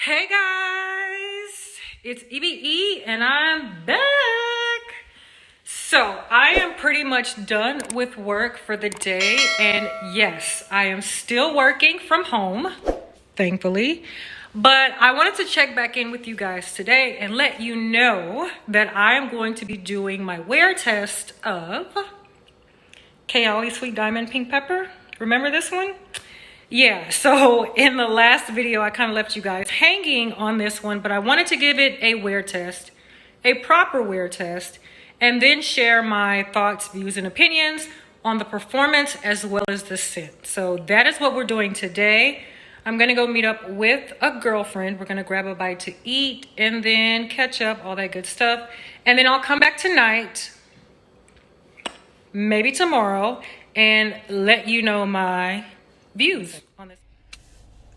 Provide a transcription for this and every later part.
Hey guys, it's EBE and I'm back. So I am pretty much done with work for the day, and yes, I am still working from home, thankfully. But I wanted to check back in with you guys today and let you know that I am going to be doing my wear test of Kayali Sweet Diamond Pink Pepper. Remember this one? Yeah, so in the last video, I kind of left you guys hanging on this one, but I wanted to give it a wear test, a proper wear test, and then share my thoughts, views, and opinions on the performance as well as the scent. So that is what we're doing today. I'm gonna go meet up with a girlfriend. We're gonna grab a bite to eat and then catch up, all that good stuff. And then I'll come back tonight, maybe tomorrow, and let you know my views on this.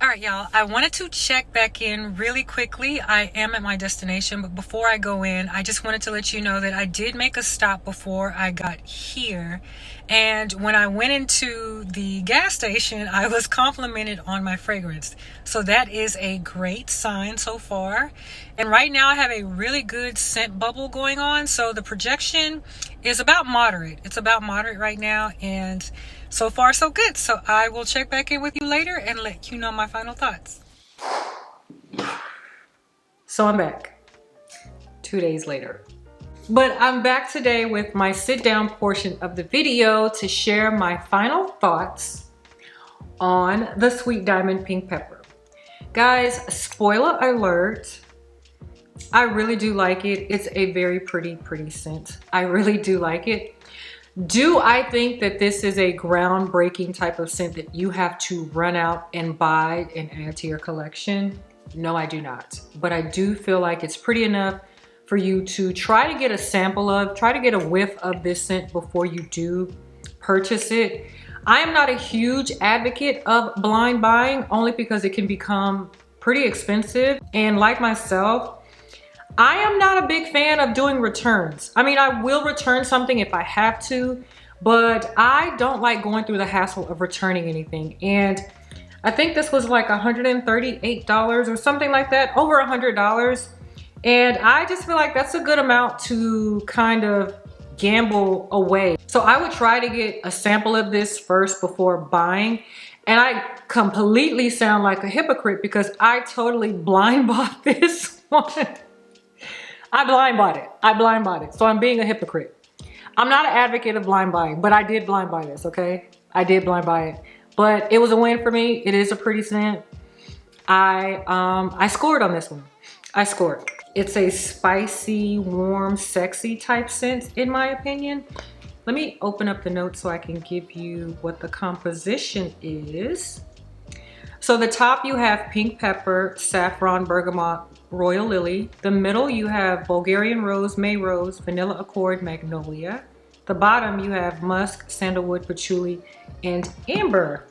All right, y'all, I wanted to check back in really quickly. I am at my destination, but before I go in, I just wanted to let you know that I did make a stop before I got here. And when I went into the gas station, I was complimented on my fragrance. So that is a great sign so far. And right now I have a really good scent bubble going on. So the projection is about moderate. It's about moderate right now. And so far, so good. So I will check back in with you later and let you know my final thoughts. So I'm back 2 days later. But I'm back today with my sit down portion of the video to share my final thoughts on the Sweet Diamond Pink Pepper. Guys, spoiler alert, I really do like it. It's a very pretty scent. I really do like it. Do I think that this is a groundbreaking type of scent that you have to run out and buy and add to your collection? No, I do not. But I do feel like it's pretty enough for you to try to get a sample of, try to get a whiff of this scent before you do purchase it. I am not a huge advocate of blind buying, only because it can become pretty expensive. And like myself, I am not a big fan of doing returns. I mean, I will return something if I have to, but I don't like going through the hassle of returning anything. And I think this was like $138 or something like that, over $100. And I just feel like that's a good amount to kind of gamble away. So I would try to get a sample of this first before buying. And I completely sound like a hypocrite because I totally blind bought this one. I blind bought it. So I'm being a hypocrite. I'm not an advocate of blind buying, but I did blind buy this, okay? I did blind buy it. But it was a win for me. It is a pretty scent. I scored on this one. I scored. It's a spicy, warm, sexy type scent, in my opinion. Let me open up the notes so I can give you what the composition is. So the top you have pink pepper, saffron, bergamot, royal lily. The middle you have Bulgarian rose, May rose, vanilla accord, magnolia. The bottom you have musk, sandalwood, patchouli, and amber.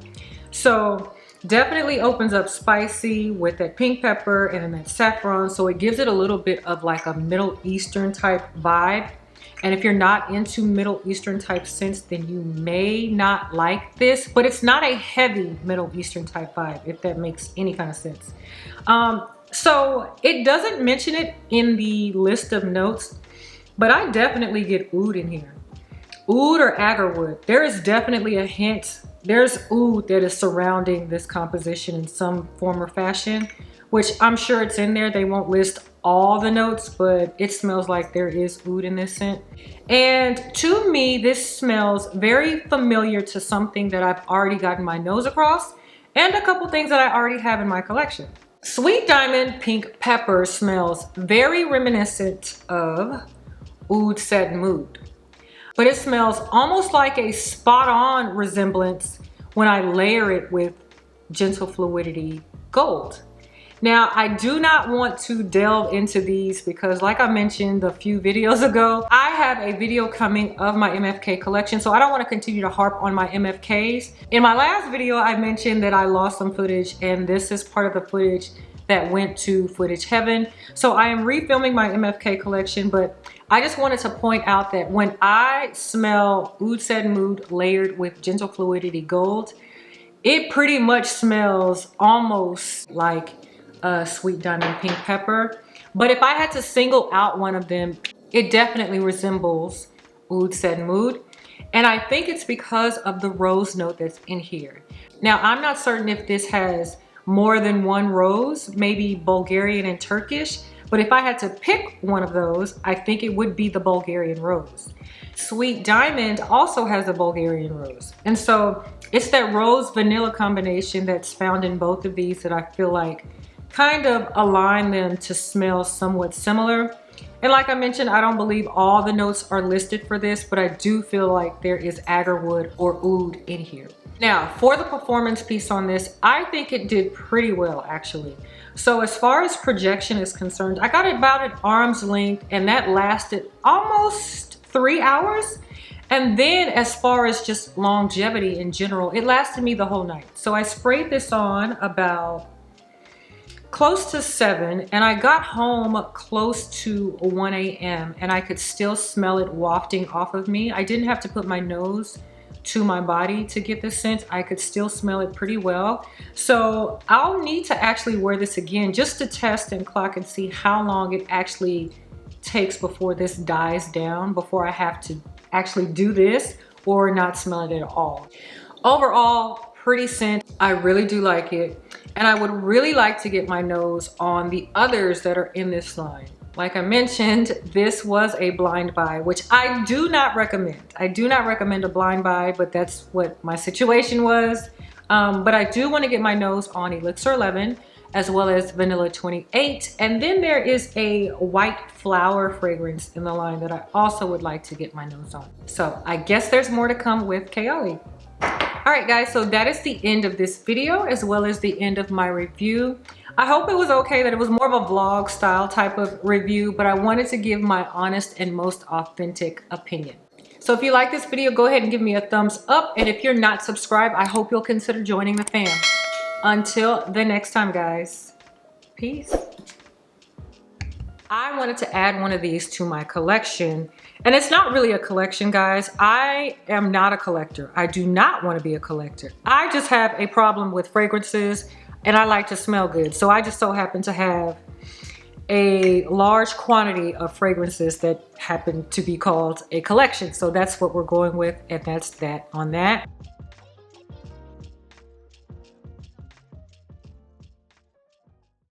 So definitely opens up spicy with that pink pepper and then that saffron. So it gives it a little bit of like a Middle Eastern type vibe. And if you're not into Middle Eastern type scents, then you may not like this, but it's not a heavy Middle Eastern type vibe, if that makes any kind of sense. So it doesn't mention it in the list of notes, but I definitely get oud in here. Oud or agarwood. There is definitely a hint. There's oud that is surrounding this composition in some form or fashion, which I'm sure it's in there. They won't list all the notes, but it smells like there is oud in this scent. And to me, this smells very familiar to something that I've already gotten my nose across and a couple things that I already have in my collection. Sweet Diamond Pink Pepper smells very reminiscent of Oud Satin Mood, but it smells almost like a spot-on resemblance when I layer it with Gentle Fluidity Gold. Now, I do not want to delve into these because like I mentioned a few videos ago, I have a video coming of my MFK collection, so I don't want to continue to harp on my MFKs. In my last video, I mentioned that I lost some footage, and this is part of the footage that went to Footage Heaven. So I am refilming my MFK collection, but I just wanted to point out that when I smell Oud Satin Mood layered with Gentle Fluidity Gold, it pretty much smells almost like Sweet Diamond Pink Pepper. But if I had to single out one of them, it definitely resembles Oud Said Mood. And I think it's because of the rose note that's in here. Now, I'm not certain if this has more than one rose, maybe Bulgarian and Turkish, but if I had to pick one of those, I think it would be the Bulgarian rose. Sweet Diamond also has a Bulgarian rose. And so it's that rose vanilla combination that's found in both of these that I feel like kind of align them to smell somewhat similar. And like I mentioned, I don't believe all the notes are listed for this, but I do feel like there is agarwood or oud in here. Now, for the performance piece on this, I think it did pretty well, actually. So as far as projection is concerned, I got it about at arm's length, and that lasted almost 3 hours. And then as far as just longevity in general, it lasted me the whole night. So I sprayed this on about close to 7, and I got home close to 1 a.m. and I could still smell it wafting off of me. I didn't have to put my nose to my body to get the scent. I could still smell it pretty well. So I'll need to actually wear this again just to test and clock and see how long it actually takes before this dies down, before I have to actually do this or not smell it at all. Overall, pretty scent. I really do like it. And I would really like to get my nose on the others that are in this line. Like I mentioned, this was a blind buy, which I do not recommend. I do not recommend a blind buy, but that's what my situation was. But I do want to get my nose on Elixir 11 as well as Vanilla 28. And then there is a white flower fragrance in the line that I also would like to get my nose on. So I guess there's more to come with Kayali. All right, guys, so that is the end of this video as well as the end of my review. I hope it was okay that it was more of a vlog style type of review, but I wanted to give my honest and most authentic opinion. So if you like this video, go ahead and give me a thumbs up. And if you're not subscribed, I hope you'll consider joining the fam. Until the next time, guys, peace. I wanted to add one of these to my collection, and it's not really a collection, guys. I am not a collector. I do not want to be a collector. I just have a problem with fragrances, and I like to smell good. So I just so happen to have a large quantity of fragrances that happen to be called a collection. So that's what we're going with, and that's that on that.